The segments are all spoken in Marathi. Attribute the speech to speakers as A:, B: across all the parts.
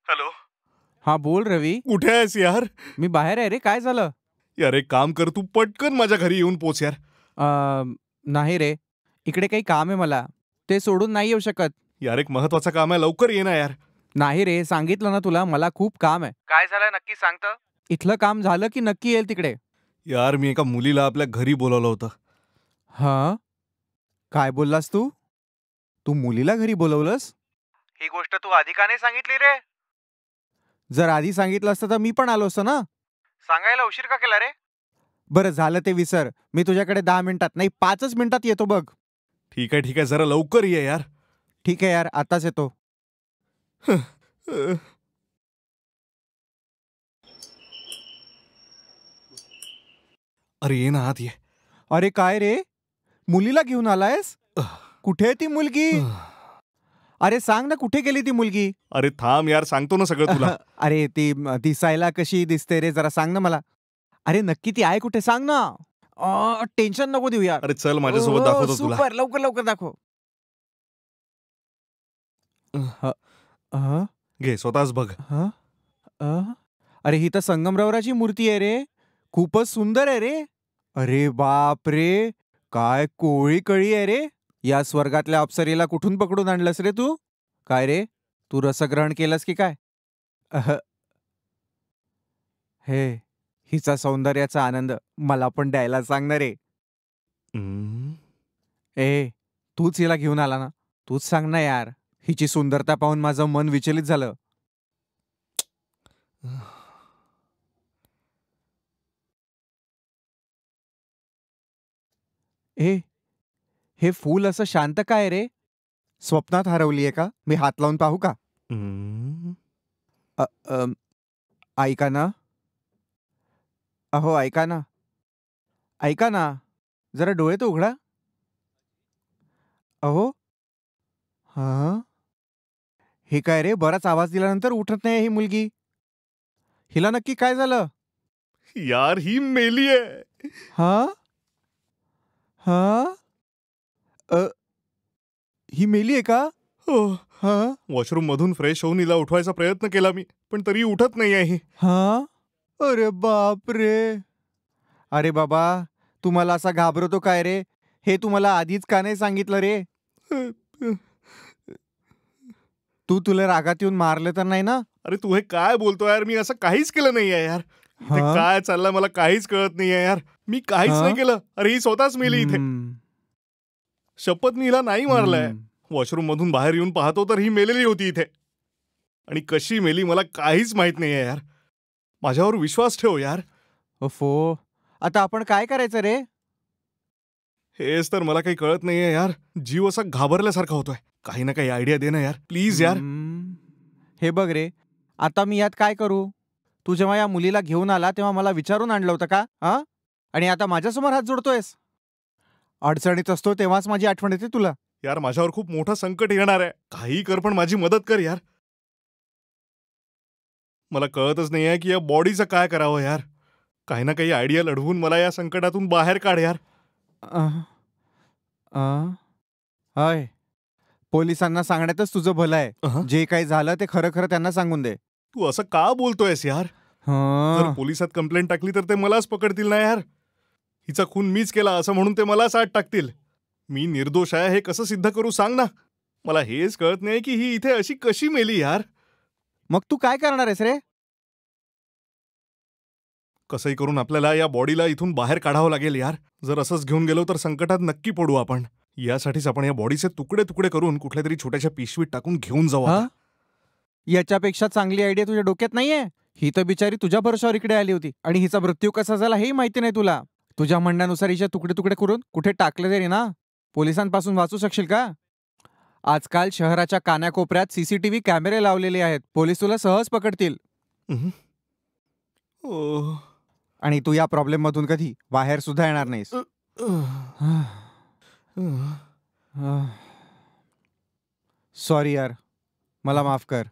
A: हॅलो.
B: हा बोल रवी.
A: कुठे आहेस यार?
B: मी बाहेर आहे रे. काय झालं?
A: यार एक काम कर, तू पटकन माझ्या घरी येऊन पोच यार.
B: नाही रे, इकडे काही काम आहे मला. ते सोडून नाही येऊ शकत.
A: यार एक महत्वाचं काम आहे, लवकर ये ना यार.
B: नाही रे, सांगितलं ना तुला, मला खूप काम आहे. काय झालं नक्की सांगतं? इथलं काम झालं की नक्की येईल तिकडे.
A: यार मी एका मुलीला आपल्या घरी बोलावलं होतं.
B: हा, काय बोललास तू? तू मुलीला घरी बोलवलंस? ही गोष्ट तू आधी का नाही सांगितली रे? जर आधी सांगितलं असतं तर मी पण आलो असतो ना. सांगायला उशीर का केला रे? बरं झालं ते विसर. मी तुझ्याकडे 10 मिनिटात नाही 5च मिनिटात येतो बघ.
A: ठीक आहे ठीक आहे, जरा लवकर ये यार.
B: ठीक आहे यार, आताच येतो.
A: अरे ये ना आत ये.
B: अरे काय रे, मुलीला घेऊन आलायस? कुठे आहे ती मुलगी? अरे सांग ना, कुठे गेली ती मुलगी?
A: अरे थांब यार, सांगतो ना सगळं तुला.
B: अरे ती दिसायला कशी दिसते रे, जरा सांग ना मला. अरे नक्की ती आहे कुठे, सांग ना. टेन्शन नको देऊ यार.
A: अरे चल माझ्यासोबत दाखवतो तुला.
B: सुपर, लवकर लवकर दाखव.
A: घे स्वतःच बघ.
B: अरे ही तर संगमरवराची मूर्ती आहे रे. खूपच सुंदर आहे रे. अरे बाप रे, काय कोळी कळी आहे रे. या स्वर्गातल्या अप्सरीला कुठून पकडून आणलंस रे तू? काय रे, तू रसग्रहण केलंस की काय? हे, हिचा सौंदर्याचा आनंद मला पण द्यायला सांग ना रे. ए, तूच हिला घेऊन आला ना, तूच सांग ना यार. हिची सुंदरता पाहून माझं मन विचलित झालं. ए, हे फूल असं शांत काय रे? स्वप्नात हरवलीये का? मी हात लावून पाहू का? अ, अ, ऐका ना. अहो ऐका ना. ऐका ना, जरा डोळे तर उघडा. अहो. हा, हे काय रे, बराच आवाज दिल्यानंतर उठत नाही ही मुलगी. हिला नक्की काय झालं?
A: यार ही मेली आहे.
B: हा, हा, ही मेली आहे का? हा,
A: वॉशरूम मधून फ्रेश होऊन हिला उठवायचा प्रयत्न केला मी, पण तरी उठत नाही आहे ही.
B: हा, अरे बाप रे. अरे बाबा, तू मला असा घाबरवतो काय रे? हे तू मला आधीच का नाही सांगितलं रे? तू तुला रागात येऊन मारलं तर नाही ना?
A: अरे तू हे काय बोलतो यार, मी असं काहीच केलं नाहीये यार. इथे
B: हा?
A: काय चाललंय मला काहीच कळत नाहीये यार. मी काहीच
B: हा?
A: नाही केलं. अरे ही स्वतःच मेली इथे. शपथ मी हिला नाही मारलंय. वॉशरूम मधून बाहेर येऊन पाहतो तर ही मेलेली होती इथे. आणि कशी मेली मला काहीच माहित नाहीये यार. माझ्यावर विश्वास ठेव यार.
B: ओफो, आता आपण काय करायचं रे?
A: हेच तर मला काही कळत नाहीये यार. जीव असा घाबरल्यासारखा होतोय. काही ना काही आयडिया दे ना यार, प्लीज यार.
B: हे बघ रे, आता मी यात काय करू? तू जेव्हा या मुलीला घेऊन आला तेव्हा मला विचारून आणलं होतं का? हा, आणि आता माझ्यासमोर हात जोडतोयस? अडचणीत असतो तेव्हाच माझी आठवण येते तुला.
A: यार माझ्यावर खूप मोठं संकट येणार आहे. काही कर पण माझी मदत कर यार. मला कळतच नाहीये की या बॉडीचं काय करावं यार. काही ना काही आयडिया लढवून मला या संकटातून बाहेर काढ यार.
B: हाय, पोलिसांना सांगण्यातच तुझं भलं आहे. जे काही झालं ते खरं खरं त्यांना सांगून दे.
A: तू असं का बोलतोयस यार? जर पोलिसात कंप्लेंट टाकली तर ते मलाच पकडतील ना यार. हिचा खून मीच केला असं म्हणून ते मलाच आत टाकतील. मी निर्दोष आहे हे कसं सिद्ध करू सांग ना. मला हेच कळत नाही की ही इथे अशी कशी मेली यार.
B: मग तू काय करणार आहेस रे?
A: कसंही करून आपल्याला या बॉडीला इथून बाहेर काढावं लागेल यार. जर असंच घेऊन गेलो तर संकटात नक्की पडू आपण. यासाठीच आपण या बॉडीचे तुकडे तुकडे करून कुठल्या तरी छोट्याशा पिशवीत टाकून घेऊन जाऊ आता.
B: याच्यापेक्षा चांगली आयडिया तुझ्या डोक्यात नाहीये? ही तर बिचारी तुझ्या भरोशावर इकडे आली होती आणि हिचा मृत्यू कसा झाला हेही माहिती नाही तुला. तुझ्या म्हणण्यानुसार हिचे तुकडे तुकडे करून कुठे टाकले तरी ना पोलिसांपासून वाचू शकशील का? आजकाल शहराच्या कानाकोपऱ्यात सीसीटीव्ही कॅमेरे लावलेले आहेत. पोलीस तुला सहज पकडतील. आणि तू या प्रॉब्लेम मधून कधी बाहेर सुद्धा येणार नाहीस. सॉरी यार, मला माफ कर.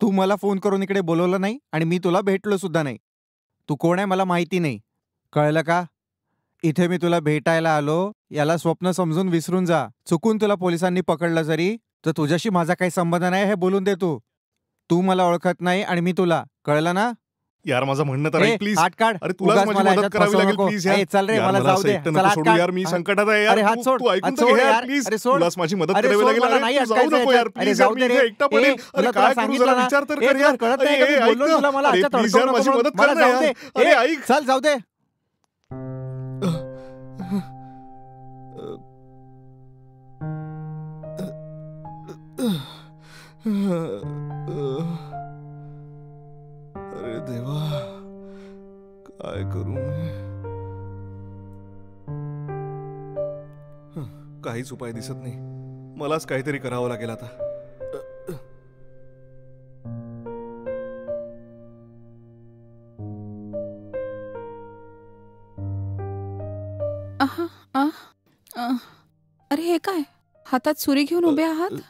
B: तू मला फोन करून इकडे बोलवलं नाही आणि मी तुला भेटलो सुद्धा नाही. तू कोण आहे मला माहिती नाही, कळलं का? इथे मी तुला भेटायला आलो याला स्वप्न समजून विसरून जा. चुकून तुला पोलिसांनी पकडलं जरी तर तुझ्याशी माझा काही संबंध नाही हे बोलून दे तू. तू मला ओळखत नाही आणि मी तुला. कळलं ना?
A: यार माझं म्हणणं तर ऐक प्लीज.
B: हात काढ.
A: अरे तुलाच
B: उगाच
A: माझी
B: मला
A: मदत
B: ह्याच्यात
A: करावी
B: फसवू
A: लागेल
B: नको.
A: प्लीज यार.
B: चल रे,
A: यार,
B: मला जाऊ
A: असं
B: दे.
A: एकटं
B: चल
A: नको
B: हात
A: सोडू
B: काढ.
A: यार, मी संकटात आहे यार.
B: अरे हात
A: तू-
B: सोड.
A: तू ऐकून
B: हात
A: तर घे
B: सोड
A: यार
B: यार.
A: प्लीज.
B: अरे सोड.
A: तुलाच माझी मदत
B: अरे
A: करावी
B: सोड,
A: लागेल.
B: मला
A: अरे
B: नाही
A: तू जाऊ
B: अटकायचं
A: नको यार
B: याच्यात. अरे
A: प्लीज.
B: जाऊ
A: मी
B: दे रे.
A: इथे एकटा पडेल.
B: तुला
A: अरे काय करू
B: सांगितलं
A: जरा
B: ना.
A: विचार तर कर
B: तुला
A: यार.
B: कळत
A: अरे
B: नाही का मी
A: ऐक
B: बोललो
A: ना.
B: तुला मला
A: अरे
B: ह्याच्यात
A: प्लीज
B: अडकवू
A: यार
B: नको
A: माझी
B: म्हणून.
A: मदत
B: मला
A: कर ना
B: जाऊ दे.
A: यार. अरे ऐक.
B: चल जाऊ दे.
A: अरे देवा काय करू मी. काहीच उपाय दिसत नाही. मलाच काहीतरी करावं लागेल आता.
C: आहा, आह, आह. अरे हे काय हातात सुरी घेऊन उभे आहात?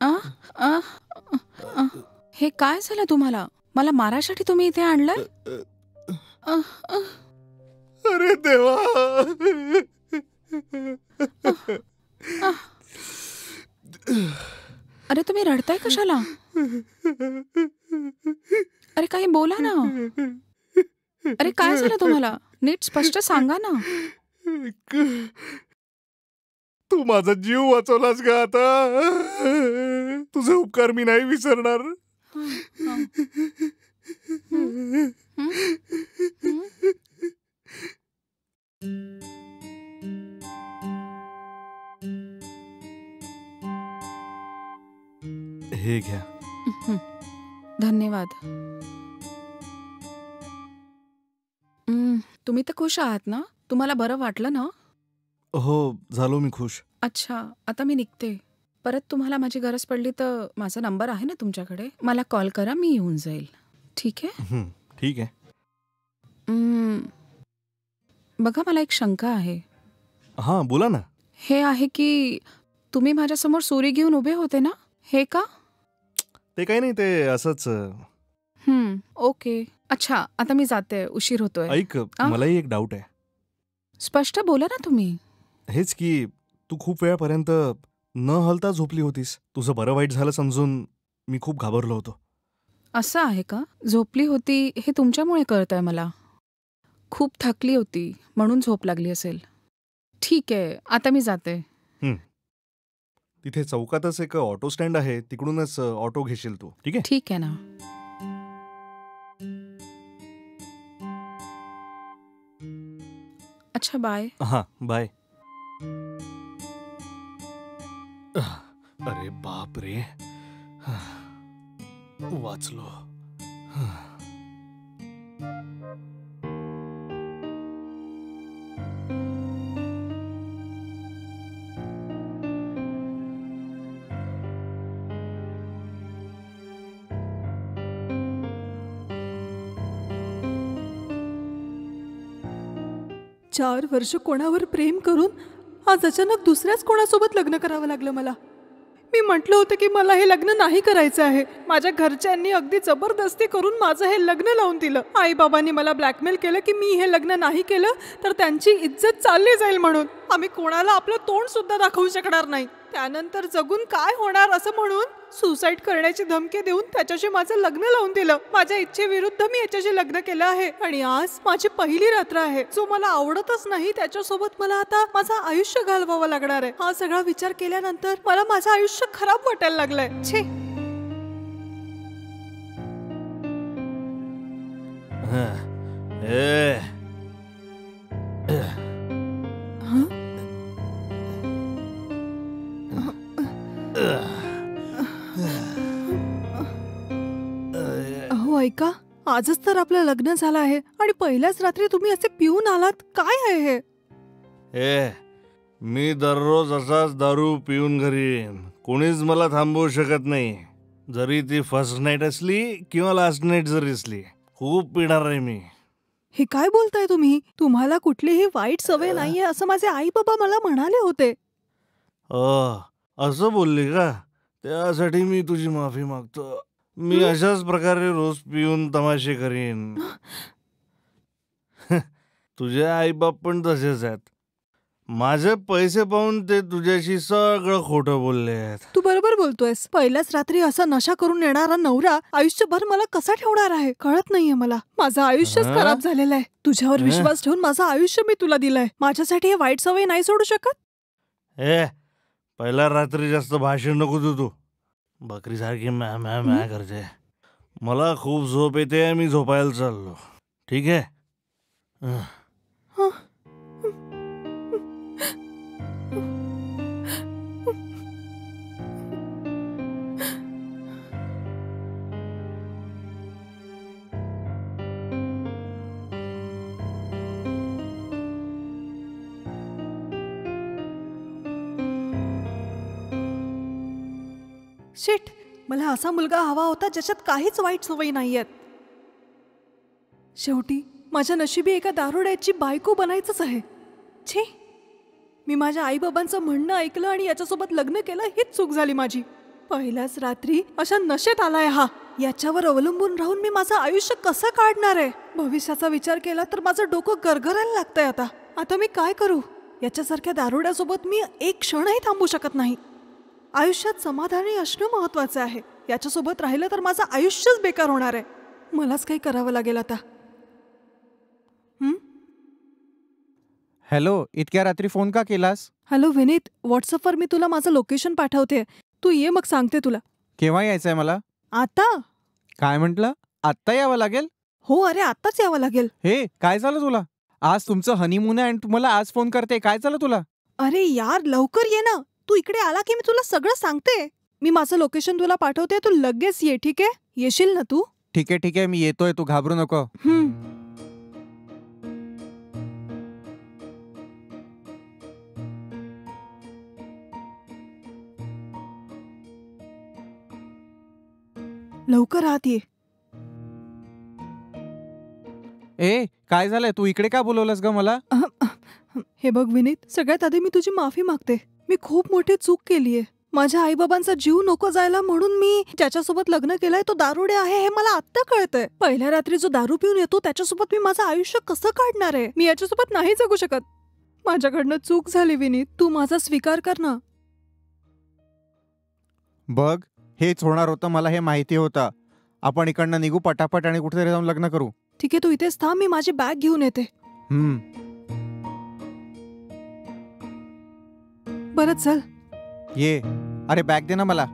C: आह, आह, आह. हे काय झालं तुम्हाला? मला मारायसाठी तुम्ही इथे आणलंय? आह, आह.
A: अरे देवा.
C: अरे तुम्ही रडताय कशाला? अरे काही बोला ना. अरे काय झालं तुम्हाला? नीट स्पष्ट सांगा ना.
A: तू माझा जीव वाचवलास का आता. तुझे उपकार मी नाही विसरणार.
C: हं. हं. हं.
A: हे घ्या.
C: हं. धन्यवाद. तुम्ही तर खुश आहात ना? तुम्हाला बरं वाटलं ना?
A: हो झालो मी खुश.
C: अच्छा, आता मी निघते. परत तुम्हाला माझी गरज पडली तर माझा नंबर आहे ना तुमच्याकडे? मला कॉल करा, मी येऊन जाईल. ठीक आहे?
A: ठीक आहे.
C: बघा मला एक शंका आहे.
A: हा बोला ना.
C: हे आहे की तुम्ही माझ्यासमोर सुरी घेऊन उभे होते ना? हे का?
A: ते काही नाही, ते असंच.
C: ओके. अच्छा, आता मी जाते. उशीर होतोय.
A: ऐक मलाही एक डाऊट आहे.
C: स्पष्ट बोला ना तुम्ही.
A: हेच की तू खूप वेळापर्यंत न हलता झोपली होतीस. तुझं बरं वाईट झालं समजून मी खूप घाबरलो होतो.
C: असं आहे का? झोपली होती हे तुमच्यामुळे कळतंय मला. खूप थकली होती म्हणून झोप लागली असेल. ठीक आहे, आता मी जाते.
A: तिथे चौकातच एक ऑटो स्टँड आहे, तिकडूनच ऑटो घेशील तू. ठीक आहे?
C: ठीक आहे ना. अच्छा, बाय.
A: हा बाय. अरे बाप रे. वाचलो.
D: 4 वर्ष कोणावर प्रेम करून आज अचानक दुसऱ्याच कोणासोबत लग्न करावं लागलं मला. मी म्हटलं होतं की मला हे लग्न नाही करायचं आहे. माझ्या घरच्यांनी अगदी जबरदस्ती करून माझं हे लग्न लावून दिलं. आईबाबांनी मला ब्लॅकमेल केलं की मी हे लग्न नाही केलं तर त्यांची इज्जत चालली जाईल म्हणून. आम्ही कोणाला आपलं तोंड सुद्धा दाखवू शकणार नाही. त्यानंतर जगून काय होणार असं म्हणून सुसाईड करण्याची धमकी देऊन त्याच्याशी माझं लग्न लावून दिलं. माझ्या इच्छेविरुद्ध मी याच्याशी लग्न केलं आहे आणि आज माझी पहिली रात्र आहे. जो मला आवडतच नाही त्याच्यासोबत मला आता माझं आयुष्य घालवावं लागणार आहे. हा सगळा विचार केल्यानंतर मला माझं आयुष्य खराब वाटायला लागलंय. छे. अहो ऐका, आजच तर आपलं लग्न झालं आहे आणि पहिल्याच रात्री तुम्ही असे पिऊन आलात. काय आहे हे?
A: मी दररोज असाच दारू पिऊन घरी येईन. कोणीच मला थांबवू शकत नाही. जरी ती फर्स्ट नाईट असली किंवा लास्ट नाईट जरी असली. खूप पिणार आहे मी.
D: हे काय बोलताय तुम्ही? तुम्हाला कुठलीही वाईट सवय नाहीये असं माझे आई बाबा मला म्हणाले होते.
A: असं बोलली का? त्यासाठी मी तुझी माफी मागतो. मी अशाच प्रकारे रोज पिऊन तमाशे करीन. तुझे आई बाप पण तसेच आहेत.
E: माझे पैसे पाहून ते तुझ्याशी सगळं खोटं बोलले आहेत.
D: तू बरोबर बोलतोयस. पहिल्याच रात्री असा नशा करून येणारा नवरा आयुष्यभर मला कसा ठेवणार आहे कळत नाहीये मला. माझं आयुष्यच खराब झालेलं आहे. तुझ्यावर विश्वास ठेवून माझं आयुष्य मी तुला दिलंय. माझ्यासाठी हे वाईट सवय नाही सोडू शकत.
E: पहिल्या रात्री जास्त भाषण नको तू बकरीसारखी मॅ मॅ मॅ करते. मला खूप झोप येते, मी झोपायला चाललो. ठीक आहे.
D: शिट, मला असा मुलगा हवा होता ज्याच्यात काहीच वाईट सवयी नाहीयेत. शेवटी माझ्या नशिबी एका दारुड्याची बायको बनायचंच आहे. छे, मी माझ्या आईबाबांचं म्हणणं ऐकलं आणि याच्यासोबत लग्न केलं, हीच चूक झाली माझी. पहिल्याच रात्री अशा नशेत आलाय हा. याच्यावर अवलंबून राहून मी माझं आयुष्य कसं काढणार आहे? भविष्याचा विचार केला तर माझं डोकं गरगरायला लागतंय. आता मी काय करू? याच्यासारख्या दारुड्यासोबत मी एक क्षणही थांबू शकत नाही. आयुष्यात समाधानी असणं महत्वाचं आहे. याच्यासोबत राहिलं तर माझं आयुष्यच बेकार होणार आहे. मलाच काही करावं लागेल आता.
B: हॅलो, इतक्या रात्री फोन का केलास?
D: हॅलो विनीत, व्हॉट्सअपवर मी तुला माझं लोकेशन पाठवते. तू ये, मग सांगते तुला.
B: केव्हा यायचंय मला?
D: आता?
B: काय म्हटलं? आत्ता यावं लागेल?
D: हो, अरे आत्ताच यावं लागेल.
B: हे काय झालं तुला? आज तुमचं हनीमून आहे आणि तुम्हाला आज फोन करते. काय झालं तुला?
D: अरे यार, लवकर ये ना. तू इकडे आला की मी तुला सगळं सांगते. मी माझं लोकेशन तुला पाठवते, तू लगेच ये. ठीक आहे? येशील ना तू?
B: ठीक आहे, मी येतोय, तू घाबरू नको.
D: लवकर आत ये.
B: काय झालंय? तू इकडे का बोलवलंस ग मला?
D: हे बघ विनीत, सगळ्यात आधी मी तुझी माफी मागते. मी खूप मोठी चूक केलीये. माझ्या आईबाबांचा जीव नको जायला म्हणून मी ज्याच्यासोबत लग्न केलंय तो दारुडे आहे हे मला आत्ता कळतंय. पहिल्या रात्री जो दारू पिऊन येतो त्याच्यासोबत मी माझं आयुष्य कसं काढणार आहे? मी याच्यासोबत नाही जगू शकत. माझ्याकडनं चूक झाली विनीत, तू माझा स्वीकार कर ना.
B: बघ, हेच होणार होतं, मला हे माहिती होतं. आपण इकडनं निघू पटापट आणि कुठेतरी जाऊन लग्न करू.
D: ठीक आहे, तू इथेच थांब, मी माझी बॅग घेऊन येते.
B: बरं
D: चल
B: ये. अरे बॅग दे ना मला.